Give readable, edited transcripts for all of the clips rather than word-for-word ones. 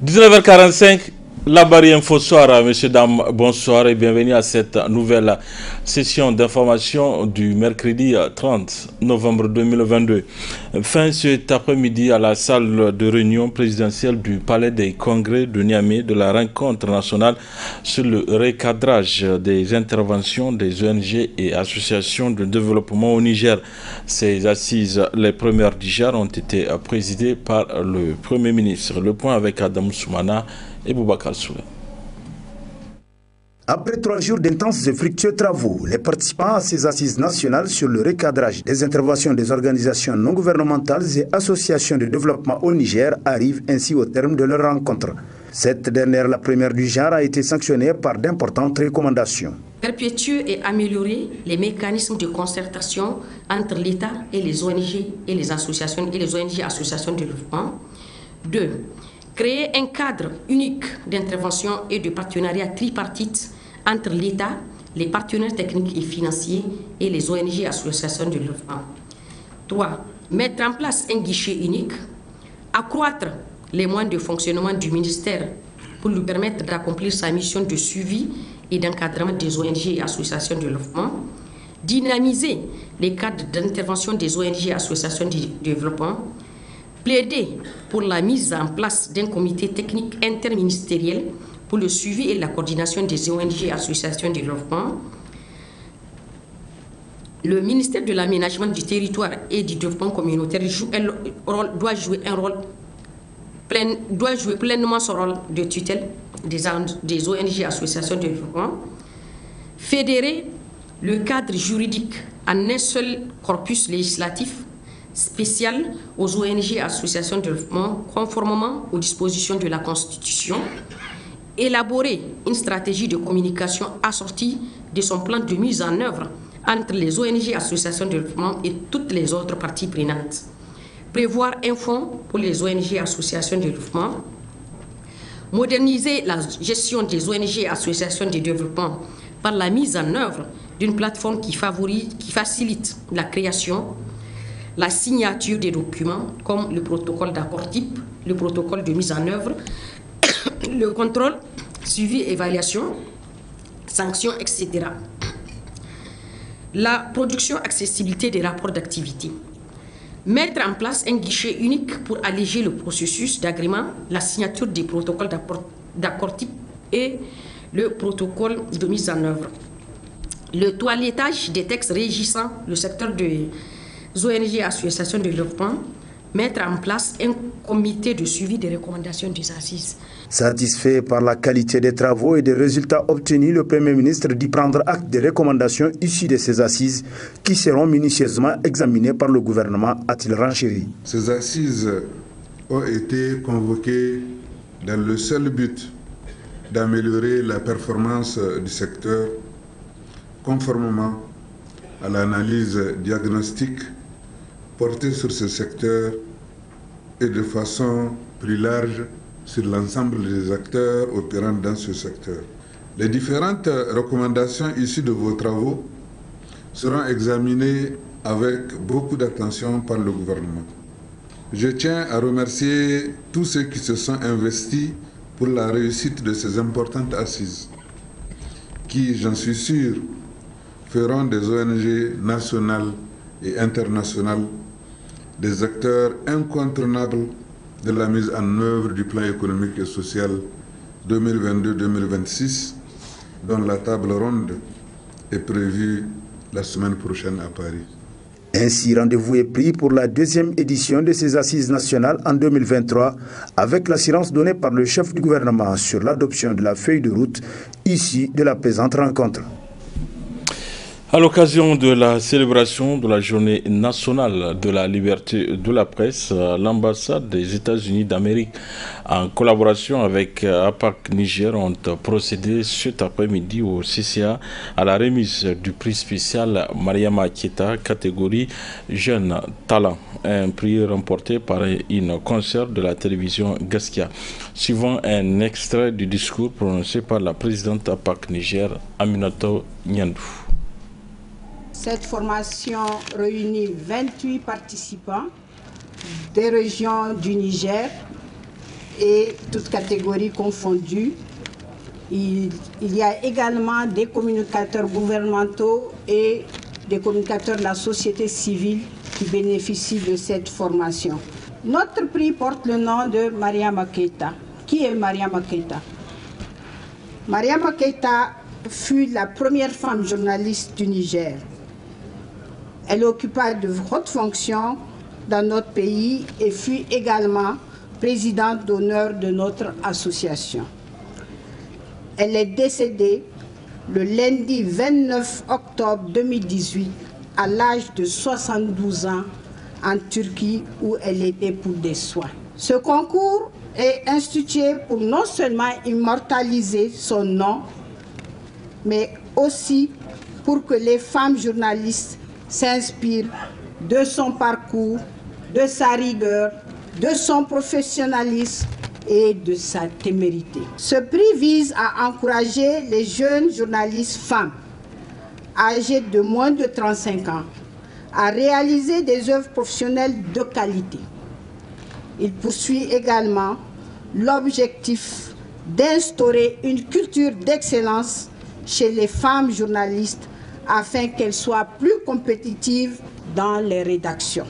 19h45, la barrière info soir, messieurs, dames, bonsoir et bienvenue à cette nouvelle session d'information du mercredi 30 novembre 2022. Fin cet après-midi à la salle de réunion présidentielle du Palais des Congrès de Niamey de la rencontre nationale sur le recadrage des interventions des ONG et associations de développement au Niger. Ces assises, les premières du Niger, ont été présidées par le Premier ministre. Le point avec Adam Soumana et Boubacar Soule. Après 3 jours d'intenses et fructueux travaux, les participants à ces assises nationales sur le recadrage des interventions des organisations non gouvernementales et associations de développement au Niger arrivent ainsi au terme de leur rencontre. Cette dernière, la première du genre, a été sanctionnée par d'importantes recommandations. Perpétuer et améliorer les mécanismes de concertation entre l'État et les ONG et les associations et les ONG associations de développement. 2. Créer un cadre unique d'intervention et de partenariat tripartite entre l'État, les partenaires techniques et financiers et les ONG et associations de développement. 3. Mettre en place un guichet unique, accroître les moyens de fonctionnement du ministère pour lui permettre d'accomplir sa mission de suivi et d'encadrement des ONG et associations de développement, dynamiser les cadres d'intervention des ONG et associations de développement, plaider pour la mise en place d'un comité technique interministériel pour le suivi et la coordination des ONG et associations de développement. Le ministère de l'Aménagement du territoire et du développement communautaire doit jouer pleinement son rôle de tutelle des ONG et associations de développement. Fédérer le cadre juridique en un seul corpus législatif spécial aux ONG et associations de développement conformément aux dispositions de la Constitution, élaborer une stratégie de communication assortie de son plan de mise en œuvre entre les ONG et associations de développement et toutes les autres parties prenantes, prévoir un fonds pour les ONG et associations de développement, moderniser la gestion des ONG et associations de développement par la mise en œuvre d'une plateforme qui facilite la création, la signature des documents comme le protocole d'accord type, le protocole de mise en œuvre, le contrôle, suivi, évaluation, sanctions, etc. La production, accessibilité des rapports d'activité. Mettre en place un guichet unique pour alléger le processus d'agrément, la signature des protocoles d'accord type et le protocole de mise en œuvre. Le toilettage des textes régissant le secteur des ONG et associations de développement, mettre en place un comité de suivi des recommandations des assises. Satisfait par la qualité des travaux et des résultats obtenus, le Premier ministre dit prendre acte des recommandations issues de ces assises qui seront minutieusement examinées par le gouvernement, a-t-il renchéri. Ces assises ont été convoquées dans le seul but d'améliorer la performance du secteur conformément à l'analyse diagnostique portée sur ce secteur et de façon plus large sur l'ensemble des acteurs opérant dans ce secteur. Les différentes recommandations issues de vos travaux seront examinées avec beaucoup d'attention par le gouvernement. Je tiens à remercier tous ceux qui se sont investis pour la réussite de ces importantes assises, qui, j'en suis sûr, feront des ONG nationales et internationales des acteurs incontournables de la mise en œuvre du plan économique et social 2022-2026, dont la table ronde est prévue la semaine prochaine à Paris. Ainsi, rendez-vous est pris pour la 2e édition de ces assises nationales en 2023, avec l'assurance donnée par le chef du gouvernement sur l'adoption de la feuille de route issue de la présente rencontre. À l'occasion de la célébration de la journée nationale de la liberté de la presse, l'ambassade des États-Unis d'Amérique, en collaboration avec APAC Niger, ont procédé cet après-midi au CCA à la remise du prix spécial Mariama Keita, catégorie Jeune Talent, un prix remporté par une concert de la télévision Gaskia. Suivant un extrait du discours prononcé par la présidente APAC Niger, Aminatou Nyandou. Cette formation réunit 28 participants des régions du Niger et toutes catégories confondues. Il y a également des communicateurs gouvernementaux et des communicateurs de la société civile qui bénéficient de cette formation. Notre prix porte le nom de Mariama Keïta. Qui est Mariama Keïta? Mariama Keïta fut la première femme journaliste du Niger. Elle occupa de hautes fonctions dans notre pays et fut également présidente d'honneur de notre association. Elle est décédée le lundi 29 octobre 2018 à l'âge de 72 ans en Turquie où elle était pour des soins. Ce concours est institué pour non seulement immortaliser son nom, mais aussi pour que les femmes journalistes s'inspirent de son parcours, de sa rigueur, de son professionnalisme et de sa témérité. Ce prix vise à encourager les jeunes journalistes femmes âgées de moins de 35 ans à réaliser des œuvres professionnelles de qualité. Il poursuit également l'objectif d'instaurer une culture d'excellence chez les femmes journalistes afin qu'elles soient plus compétitives dans les rédactions.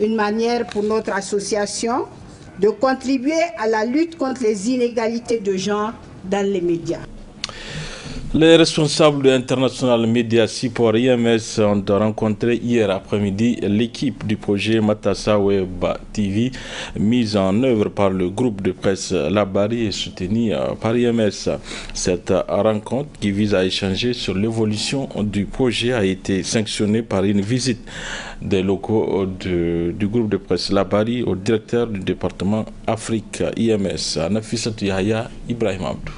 Une manière pour notre association de contribuer à la lutte contre les inégalités de genre dans les médias. Les responsables de International Media Support IMS ont rencontré hier après-midi l'équipe du projet Matassa Web TV mise en œuvre par le groupe de presse Labari et soutenu par IMS. Cette rencontre qui vise à échanger sur l'évolution du projet a été sanctionnée par une visite des locaux du groupe de presse Labari au directeur du département Afrique IMS, Nafissatou Yahya Ibrahim Abdou.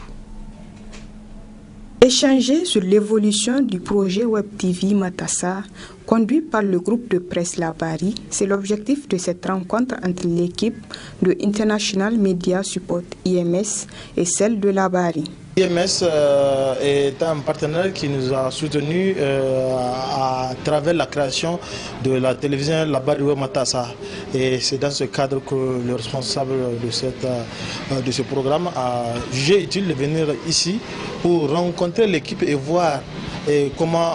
Échanger sur l'évolution du projet Web TV Matassa, conduit par le groupe de presse Labari, c'est l'objectif de cette rencontre entre l'équipe de International Media Support IMS et celle de Labari. IMS est un partenaire qui nous a soutenus à travers la création de la télévision Labari Web Matassa. Et c'est dans ce cadre que le responsable de ce programme a jugé utile de venir ici pour rencontrer l'équipe et voir comment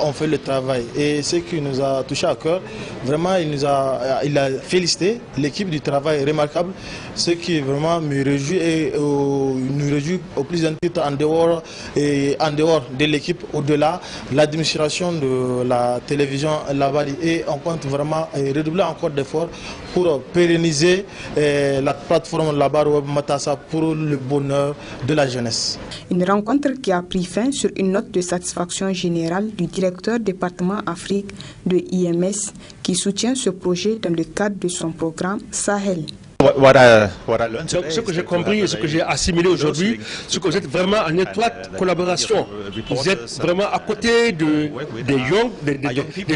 on fait le travail. Et ce qui nous a touché à cœur, vraiment il a félicité l'équipe du travail remarquable, ce qui vraiment me réjouit et nous réjouit au plus d'un titre en dehors de l'équipe, au-delà de l'administration de la télévision Labari. Et on compte vraiment redoubler encore d'efforts pour pérenniser la plateforme Labari Web Matassa pour le bonheur de la jeunesse. Une rencontre qui a pris fin sur une note de satisfaction générale du directeur département Afrique de IMS qui soutient ce projet dans le cadre de son programme Sahel. Ce que j'ai compris et ce que j'ai assimilé aujourd'hui, c'est que vous êtes vraiment en étroite collaboration. Vous êtes vraiment à côté des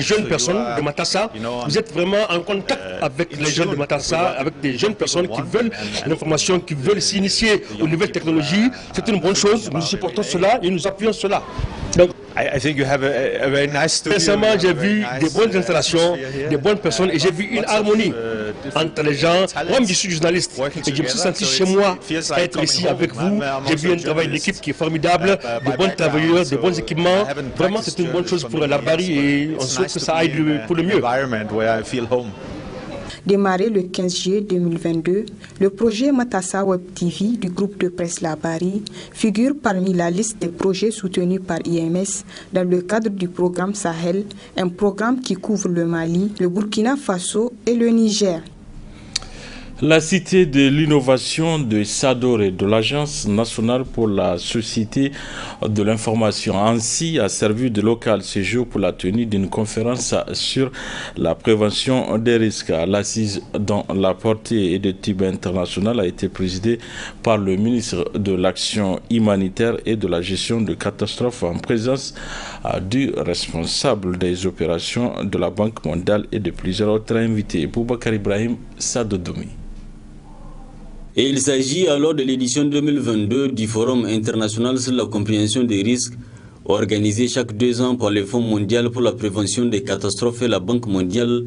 jeunes personnes de Matassa. Vous êtes vraiment en contact avec les jeunes de Matassa, avec des jeunes personnes qui veulent l'information, qui veulent s'initier aux nouvelles technologies. C'est une bonne chose. Nous supportons cela et nous appuyons cela. Donc, récemment, j'ai vu des bonnes installations, des bonnes personnes et j'ai vu une harmonie entre les gens. Moi, je suis journaliste et je me suis senti chez moi à être ici avec vous. J'ai vu un travail d'équipe qui est formidable, de bons travailleurs, de bons équipements. Vraiment, c'est une bonne chose pour Labari et on souhaite que ça aille pour le mieux. Démarré le 15 juillet 2022, le projet Matassa Web TV du groupe de presse Labari figure parmi la liste des projets soutenus par IMS dans le cadre du programme Sahel, un programme qui couvre le Mali, le Burkina Faso et le Niger. La Cité de l'innovation de Sador et de l'Agence nationale pour la société de l'information ainsi a servi de local séjour pour la tenue d'une conférence sur la prévention des risques. L'assise dont la portée et de type international a été présidée par le ministre de l'Action humanitaire et de la gestion de catastrophes en présence du responsable des opérations de la Banque mondiale et de plusieurs autres invités. Boubacar Ibrahim Sadodoumi. Et il s'agit alors de l'édition 2022 du Forum international sur la compréhension des risques, organisé chaque 2 ans par le Fonds mondial pour la prévention des catastrophes et la Banque mondiale,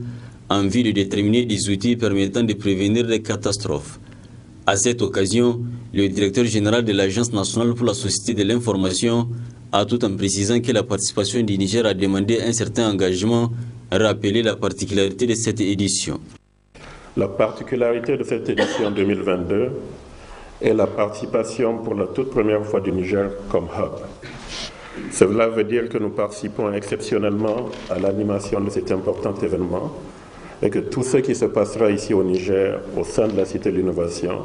en vue de déterminer des outils permettant de prévenir les catastrophes. À cette occasion, le directeur général de l'Agence nationale pour la société de l'information a, tout en précisant que la participation du Niger a demandé un certain engagement, rappelé la particularité de cette édition. La particularité de cette édition 2022 est la participation pour la toute première fois du Niger comme hub. Cela veut dire que nous participons exceptionnellement à l'animation de cet important événement et que tout ce qui se passera ici au Niger, au sein de la Cité de l'Innovation,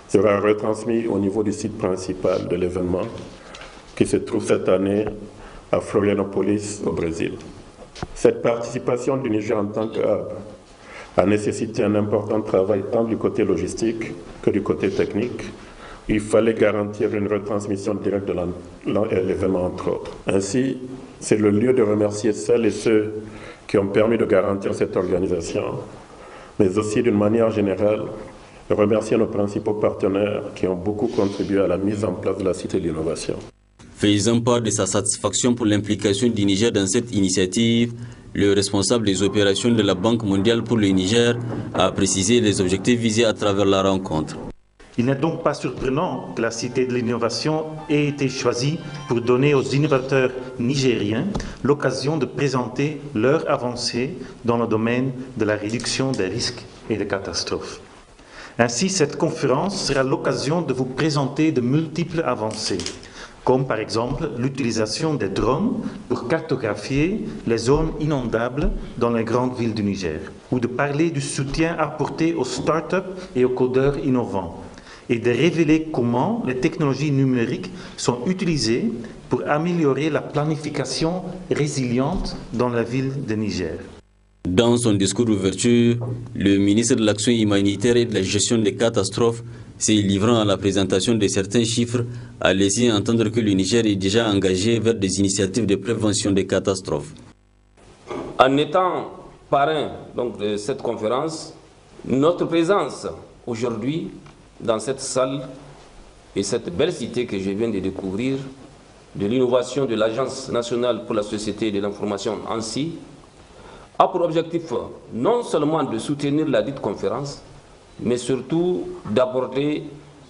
sera retransmis au niveau du site principal de l'événement qui se trouve cette année à Florianopolis, au Brésil. Cette participation du Niger en tant que hub a nécessité un important travail tant du côté logistique que du côté technique. Il fallait garantir une retransmission directe de l'événement, entre autres. Ainsi, c'est le lieu de remercier celles et ceux qui ont permis de garantir cette organisation, mais aussi d'une manière générale, de remercier nos principaux partenaires qui ont beaucoup contribué à la mise en place de la Cité de l'Innovation. Faisant part de sa satisfaction pour l'implication du Niger dans cette initiative, le responsable des opérations de la Banque mondiale pour le Niger a précisé les objectifs visés à travers la rencontre. Il n'est donc pas surprenant que la Cité de l'Innovation ait été choisie pour donner aux innovateurs nigériens l'occasion de présenter leurs avancées dans le domaine de la réduction des risques et des catastrophes. Ainsi, cette conférence sera l'occasion de vous présenter de multiples avancées, comme par exemple l'utilisation des drones pour cartographier les zones inondables dans les grandes villes du Niger, ou de parler du soutien apporté aux start-up et aux codeurs innovants, et de révéler comment les technologies numériques sont utilisées pour améliorer la planification résiliente dans la ville de Niger. Dans son discours d'ouverture, le ministre de l'Action humanitaire et de la gestion des catastrophes, s'est livrant à la présentation de certains chiffres, a laissé entendre que le Niger est déjà engagé vers des initiatives de prévention des catastrophes. En étant parrain donc, de cette conférence, notre présence aujourd'hui dans cette salle et cette belle cité que je viens de découvrir, de l'innovation de l'Agence nationale pour la société de l'information ANSSI, a pour objectif non seulement de soutenir la dite conférence, mais surtout d'aborder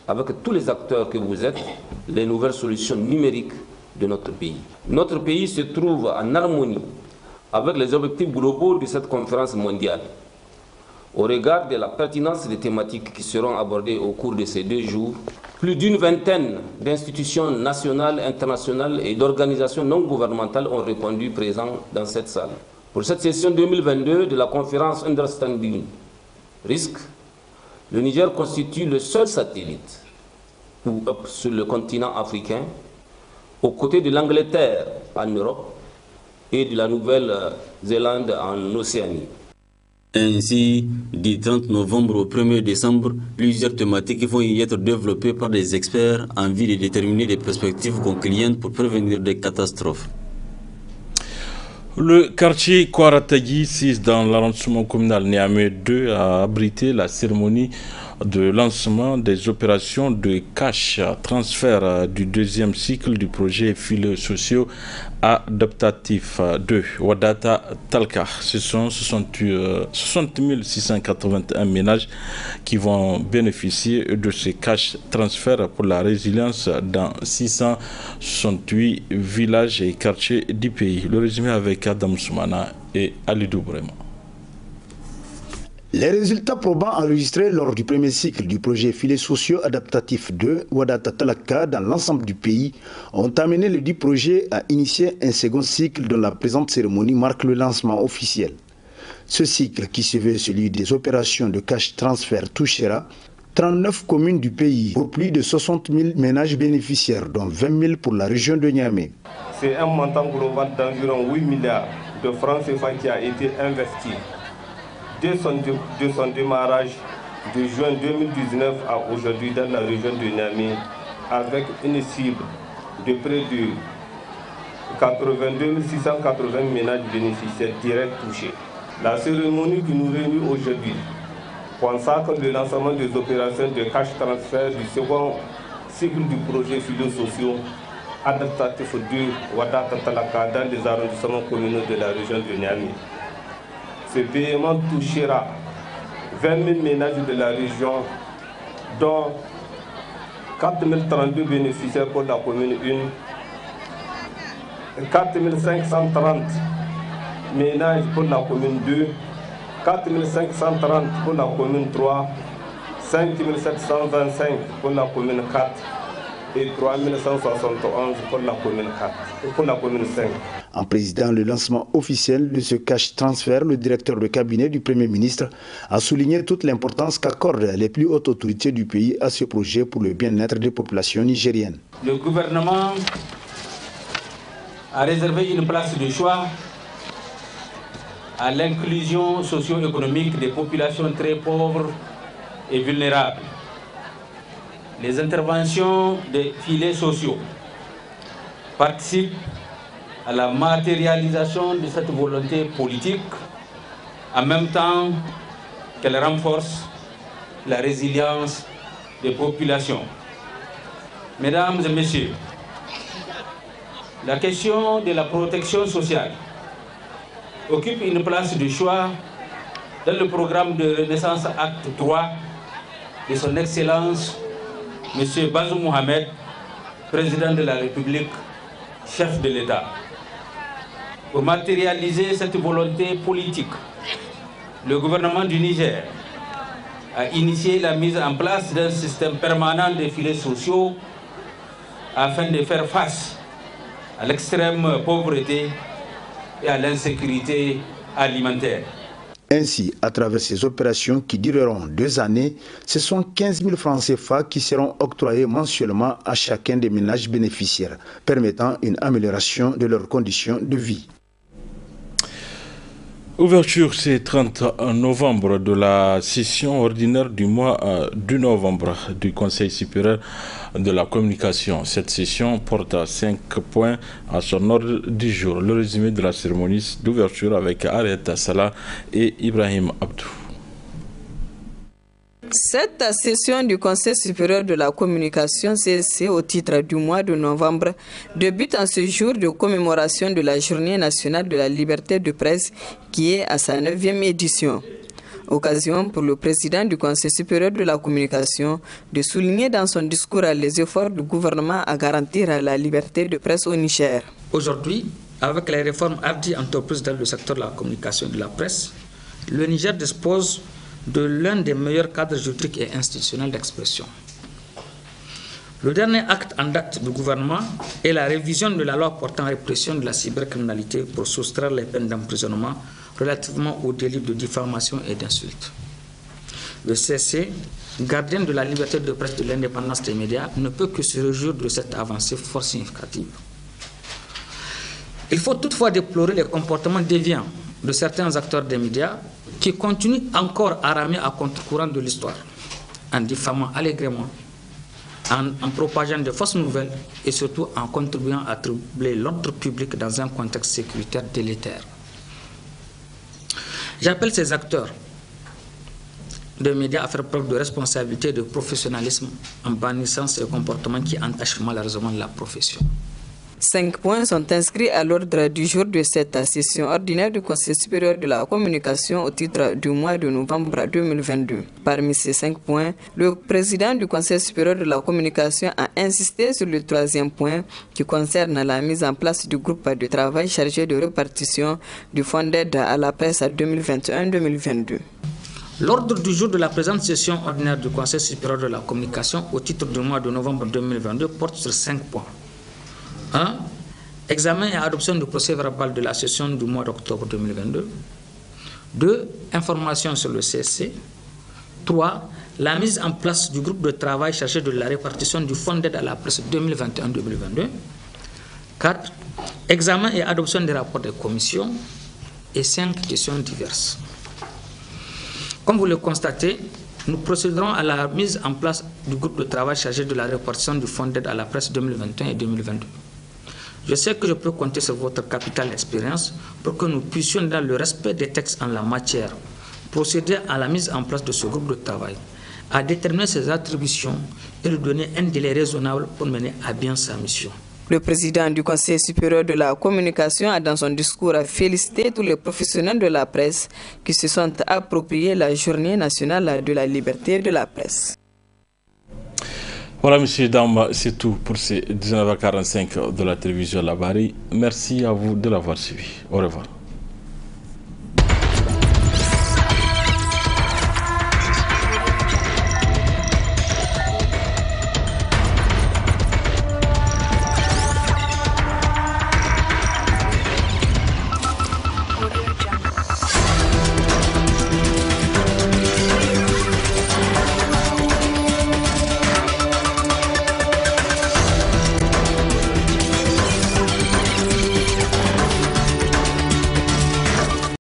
avec tous les acteurs que vous êtes les nouvelles solutions numériques de notre pays. Notre pays se trouve en harmonie avec les objectifs globaux de cette conférence mondiale. Au regard de la pertinence des thématiques qui seront abordées au cours de ces 2 jours, plus d'une vingtaine d'institutions nationales, internationales et d'organisations non gouvernementales ont répondu présents dans cette salle. Pour cette session 2022 de la conférence Understanding Risk, le Niger constitue le seul satellite sur le continent africain, aux côtés de l'Angleterre en Europe et de la Nouvelle-Zélande en Océanie. Ainsi, du 30 novembre au 1er décembre, plusieurs thématiques vont y être développées par des experts en vue de déterminer des perspectives concluantes pour prévenir des catastrophes. Le quartier Kouaratagi, 6 dans l'arrondissement communal Niamey 2, a abrité la cérémonie de lancement des opérations de cash transfert du 2e cycle du projet filets sociaux adaptatifs 2 Wadata Talka. Ce sont 60 681 ménages qui vont bénéficier de ces cash transferts pour la résilience dans 668 villages et quartiers du pays. Le résumé avec Adam Soumana et Alidou Brema. Les résultats probants enregistrés lors du premier cycle du projet filets sociaux adaptatifs 2 Wadata Talaka dans l'ensemble du pays ont amené le dit projet à initier un second cycle dont la présente cérémonie marque le lancement officiel. Ce cycle, qui se veut celui des opérations de cash transfert, touchera 39 communes du pays pour plus de 60 000 ménages bénéficiaires, dont 20 000 pour la région de Niamey. C'est un montant global d'environ 8 milliards de francs CFA qui a été investi dès son démarrage de juin 2019 à aujourd'hui dans la région de Niamey, avec une cible de près de 82 680 ménages bénéficiaires directs touchés. La cérémonie qui nous réunit aujourd'hui consacre le lancement des opérations de cash transfert du second cycle du projet filets sociaux adaptatifs 2 Wadata Talaka dans les arrondissements communaux de la région de Niamey. Ce paiement touchera 20 000 ménages de la région dont 4032 bénéficiaires pour la commune 1, 4530 ménages pour la commune 2, 4530 pour la commune 3, 5725 pour la commune 4 et 3171 pour la commune 4 et pour la commune 5. En présidant le lancement officiel de ce cash transfert, le directeur de cabinet du Premier ministre a souligné toute l'importance qu'accordent les plus hautes autorités du pays à ce projet pour le bien-être des populations nigériennes. Le gouvernement a réservé une place de choix à l'inclusion socio-économique des populations très pauvres et vulnérables. Les interventions des filets sociaux participent à la matérialisation de cette volonté politique, en même temps qu'elle renforce la résilience des populations. Mesdames et messieurs, la question de la protection sociale occupe une place de choix dans le programme de Renaissance Acte 3 de son Excellence M. Bazoum Mohamed, président de la République, chef de l'État. Pour matérialiser cette volonté politique, le gouvernement du Niger a initié la mise en place d'un système permanent de filets sociaux afin de faire face à l'extrême pauvreté et à l'insécurité alimentaire. Ainsi, à travers ces opérations qui dureront 2 années, ce sont 15 000 francs CFA qui seront octroyés mensuellement à chacun des ménages bénéficiaires, permettant une amélioration de leurs conditions de vie. Ouverture ce 30 novembre de la session ordinaire du mois de novembre du Conseil supérieur de la communication. Cette session porte à 5 points à son ordre du jour. Le résumé de la cérémonie d'ouverture avec Areta Salah et Ibrahim Abdou. Cette session du Conseil supérieur de la communication CSC au titre du mois de novembre débute en ce jour de commémoration de la Journée nationale de la liberté de presse qui est à sa 9e édition. Occasion pour le président du Conseil supérieur de la communication de souligner dans son discours les efforts du gouvernement à garantir la liberté de presse au Niger. Aujourd'hui, avec les réformes hardies entreprises dans le secteur de la communication et de la presse, le Niger dispose de l'un des meilleurs cadres juridiques et institutionnels d'expression. Le dernier acte en date du gouvernement est la révision de la loi portant répression de la cybercriminalité pour soustraire les peines d'emprisonnement relativement aux délits de diffamation et d'insulte. Le CSC, gardien de la liberté de presse et de l'indépendance des médias, ne peut que se réjouir de cette avancée fort significative. Il faut toutefois déplorer les comportements déviants de certains acteurs des médias qui continuent encore à ramer à contre-courant de l'histoire, en diffamant allègrement, en propageant de fausses nouvelles et surtout en contribuant à troubler l'ordre public dans un contexte sécuritaire délétère. J'appelle ces acteurs de médias à faire preuve de responsabilité et de professionnalisme en bannissant ces comportements qui entachent malheureusement la profession. 5 points sont inscrits à l'ordre du jour de cette session ordinaire du Conseil supérieur de la communication au titre du mois de novembre 2022. Parmi ces 5 points, le président du Conseil supérieur de la communication a insisté sur le 3e point qui concerne la mise en place du groupe de travail chargé de répartition du fonds d'aide à la presse 2021-2022. L'ordre du jour de la présente session ordinaire du Conseil supérieur de la communication au titre du mois de novembre 2022 porte sur 5 points. 1. Examen et adoption du procès-verbal de la session du mois d'octobre 2022. 2. Information sur le CSC. 3. La mise en place du groupe de travail chargé de la répartition du fonds d'aide à la presse 2021-2022. 4. Examen et adoption des rapports des commissions. Et 5. Questions diverses. Comme vous le constatez, nous procéderons à la mise en place du groupe de travail chargé de la répartition du fonds d'aide à la presse 2021 et 2022. Je sais que je peux compter sur votre capitale expérience pour que nous puissions, dans le respect des textes en la matière, procéder à la mise en place de ce groupe de travail, à déterminer ses attributions et lui donner un délai raisonnable pour mener à bien sa mission. Le président du Conseil supérieur de la communication a dans son discours félicité tous les professionnels de la presse qui se sont appropriés la Journée nationale de la liberté de la presse. Voilà, messieurs, dames, c'est tout pour ces 19h45 de la télévision Labari. Merci à vous de l'avoir suivi. Au revoir.